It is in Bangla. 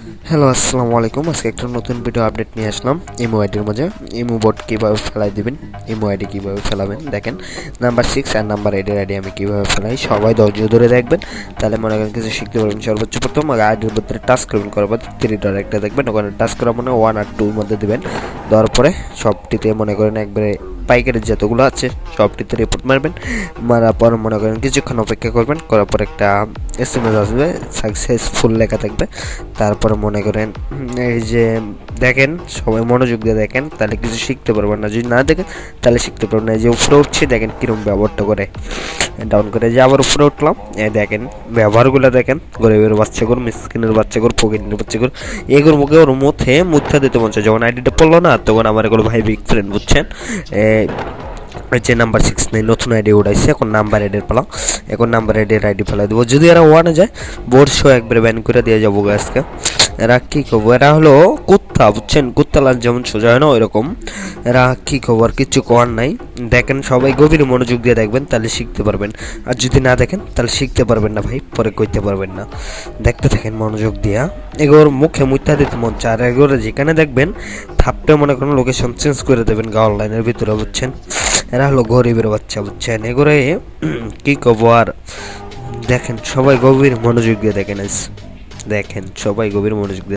হ্যালো আসসালামু আলাইকুম। আজকে একটা নতুন ভিডিও আপডেট নিয়ে আসলাম ইমো আইডির মাঝে। ইমো বোর্ড কীভাবে ফেলাই দিবেন, ইমো আইডি কীভাবে ফেলাবেন দেখেন। নাম্বার 6 আর নাম্বার 8-এর আইডি আমি কীভাবে ফেলাই, সবাই ধৈর্য ধরে দেখবেন, তাহলে মনে করেন কিছু শিখতে পারবেন। সর্বোচ্চ প্রথম আইডির ভিতরে টাচ করবেন, করার পর 3 ডট একটা দেখবেন, ওখানে টাচ করা মানে 1 আর 2-র মধ্যে দেবেন। দেওয়ার পরে সবটিতে মনে করেন একবারে পাইকারের যতগুলো আছে সবটিতে রিপোর্ট মারবেন। মারার পর মনে করেন কিছুক্ষণ অপেক্ষা করবেন, করার পর একটা SMS আসবে, সাকসেসফুল লেখা থাকবে। তারপরে মনে করেন এই যে দেখেন, সবাই মনোযোগ দিয়ে দেখেন, তাহলে কিছু শিখতে পারবেন না। যদি না দেখেন তাহলে শিখতে পারবেন না। এই যে উপরে উঠছে দেখেন কীরকম ব্যবহারটা করে, ডাউন করে যে আবার উপরে উঠলাম, দেখেন ব্যবহারগুলো দেখেন। গরিবের বাচ্চা কর, মিসকিনের বাচ্চা কর, ফকিরের বাচ্চা কর, এগুলোর মুখে ওর মুখে মুথা দিতে মন চায়। যখন আইডিটা পড়লো না তখন আমার এগুলো ভাই বিগ ফ্রেন্ড, বুঝছেন। যে নাম্বার 6 নেই, নতুন আইডি উঠাইছে, এখন নাম্বার 8-এর পালা। এখন নাম্বার 8-এর আইডি ফেলা দেবো। যদি এরা ওয়ানে যায় বোর্ড শো একবারে ব্যান করে দিয়ে যাবো আজকে। এরা কী খবর, এরা হলো কুত্তা, বুঝছেন, কুত্তা লাল যেমন সোজা হয় না ওইরকম। এরা কী খবর, কিচ্ছু করার নাই। দেখেন সবাই গভীর মনোযোগ দিয়ে দেখবেন, তাহলে শিখতে পারবেন। আর যদি না দেখেন তাহলে শিখতে পারবেন না ভাই, পরে কইতে পারবেন না। দেখতে থাকেন মনোযোগ দিয়া, এগোর মুখে মুইতা দিতে মন চায়। আর এগোরে যেখানে দেখবেন থাপটে মনে করেন লোকেশন চেঞ্জ করে দেবেন গা অনলাইনের ভিতরে, বুঝছেন। এরা হলো গরিবের বাচ্চা, বুঝছেন। এগোরে কী কব আর, দেখেন সবাই গভীর মনোযোগ দিয়ে দেখেন, দেখেন সবাই গভীর মনোযোগ দিয়ে